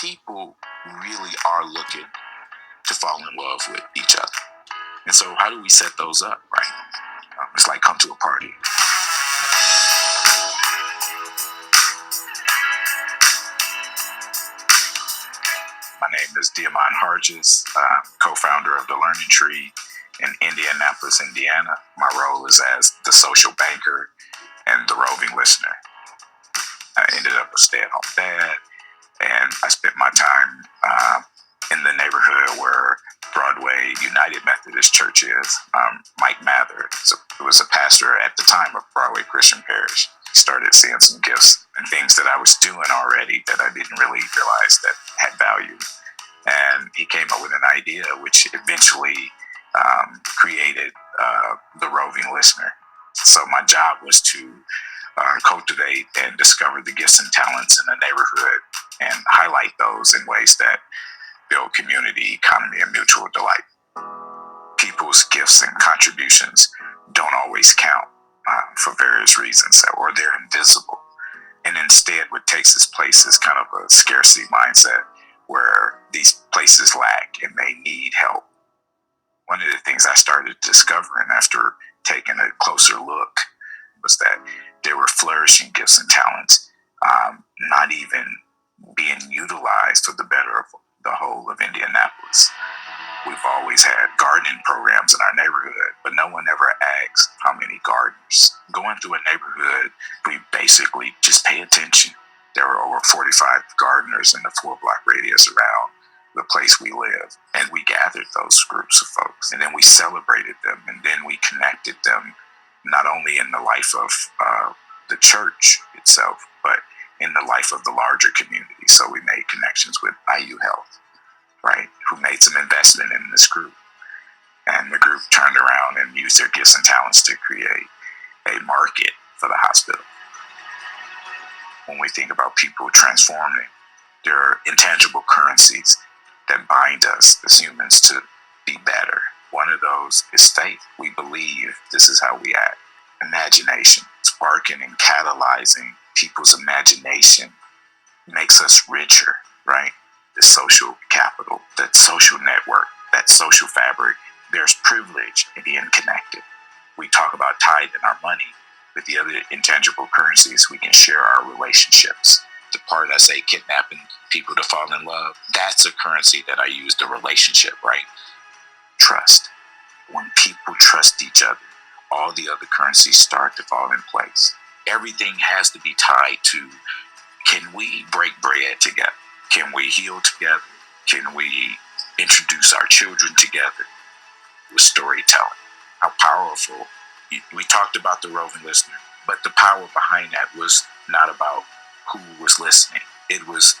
people really are looking to fall in love with each other. And so how do we set those up, right? It's like come to a party. My name is Harges, co-founder of The Learning Tree in Indianapolis, Indiana. My role is as the social banker and the roving listener. I ended up a stay-at-home dad, and I spent my time in the neighborhood where Broadway United Methodist Church is. Mike Mather was a pastor at the time of Broadway Christian Parish. He started seeing some gifts and things that I was doing already that I didn't really realize that had value. And he came up with an idea which eventually created the roving listener. So my job was to cultivate and discover the gifts and talents in the neighborhood and highlight those in ways that build community, economy, and mutual delight. People's gifts and contributions don't always count for various reasons, or they're invisible. And instead, what takes its place is kind of a scarcity mindset where these places lack and they need help. One of the things I started discovering after taking a closer look was that there were flourishing gifts and talents not even being utilized for the better of the whole of Indianapolis. We've always had gardening programs in our neighborhood, but no one ever asks how many gardeners. Going through a neighborhood, we basically just pay attention. There were over 45 gardeners in the 4-block radius around the place we live. And we gathered those groups of folks, and then we celebrated them, and then we connected them, not only in the life of the church itself, but in the life of the larger community. So we made connections with IU Health, right, who made some investment in this group. And the group turned around and used their gifts and talents to create a market for the hospital. When we think about people transforming, there are intangible currencies that bind us as humans to be better. One of those is faith. We believe this is how we act. Imagination, sparking and catalyzing people's imagination makes us richer, right? The social capital, that social network, that social fabric. There's privilege in being connected. We talk about tithing our money. With the other intangible currencies, we can share our relationships. The part I say kidnapping people to fall in love, that's a currency that I use, the relationship, right? Trust. When people trust each other, all the other currencies start to fall in place. Everything has to be tied to, can we break bread together? Can we heal together? Can we introduce our children together? With storytelling. How powerful. We talked about the roving listener, but the power behind that was not about who was listening. It was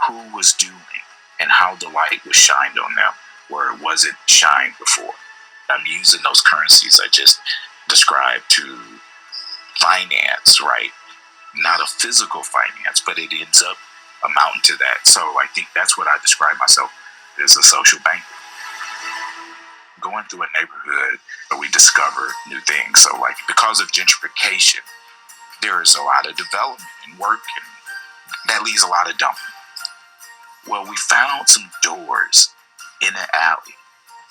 who was doing and how the light was shined on them where it wasn't shined before. I'm using those currencies I just described to finance, right? Not a physical finance, but it ends up amounting to that. So I think that's what I describe myself as, a social banker. Going through a neighborhood where we discover new things. So like because of gentrification, there is a lot of development and work, and that leaves a lot of dumping. Well, we found some doors in an alley,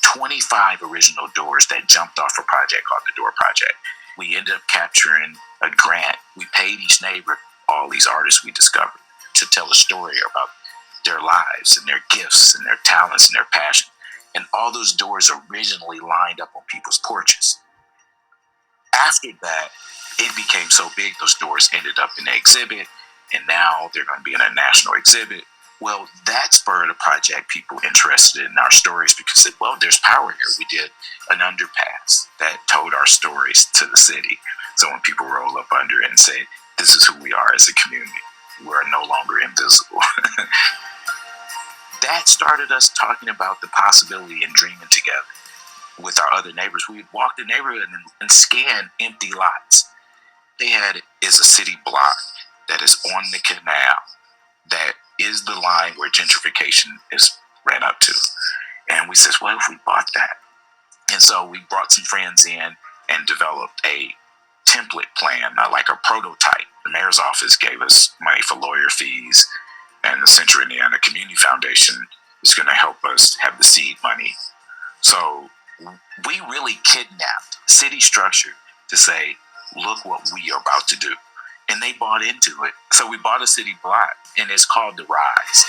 25 original doors that jumped off a project called the Door Project. We ended up capturing a grant. We paid each neighbor, all these artists we discovered, to tell a story about their lives and their gifts and their talents and their passion. And all those doors originally lined up on people's porches. After that, it became so big, those doors ended up in the exhibit, and now they're going to be in a national exhibit. Well, that spurred a project, people interested in our stories, because, well, there's power here. We did an underpass that told our stories to the city. So when people roll up under it and say, this is who we are as a community, we're no longer invisible. That started us talking about the possibility and dreaming together with our other neighbors. We'd walk the neighborhood and scan empty lots. They had is a city block that is on the canal that is the line where gentrification is ran up to. And we said, well, if we bought that. And so we brought some friends in and developed a template plan, like a prototype. The mayor's office gave us money for lawyer fees And the Central Indiana Community Foundation is going to help us have the seed money. So we really kidnapped city structure to say, look what we are about to do. And they bought into it. So we bought a city block, and it's called The Rise.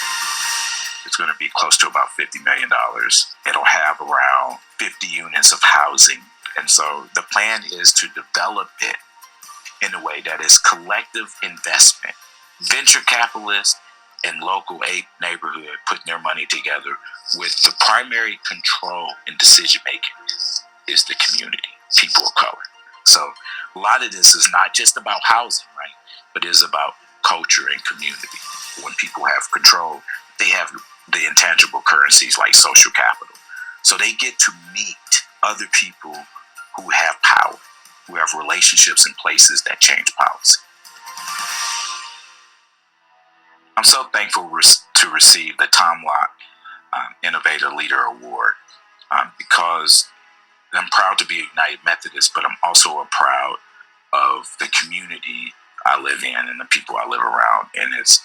It's going to be close to about $50 million. It'll have around 50 units of housing. And so the plan is to develop it in a way that is collective investment. Venture capitalists and local neighborhood putting their money together with the primary control in decision making is the community, people of color. So a lot of this is not just about housing, right? But it is about culture and community. When people have control, they have the intangible currencies like social capital. So they get to meet other people who have power, who have relationships in places that change policy. I'm so thankful to receive the John Locke Innovator Leader Award because I'm proud to be a United Methodist, but I'm also proud of the community I live in and the people I live around. And it's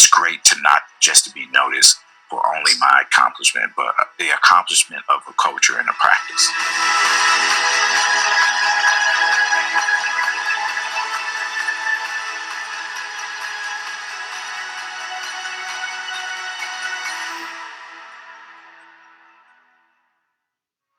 great to not just to be noticed for only my accomplishment, but the accomplishment of a culture and a practice.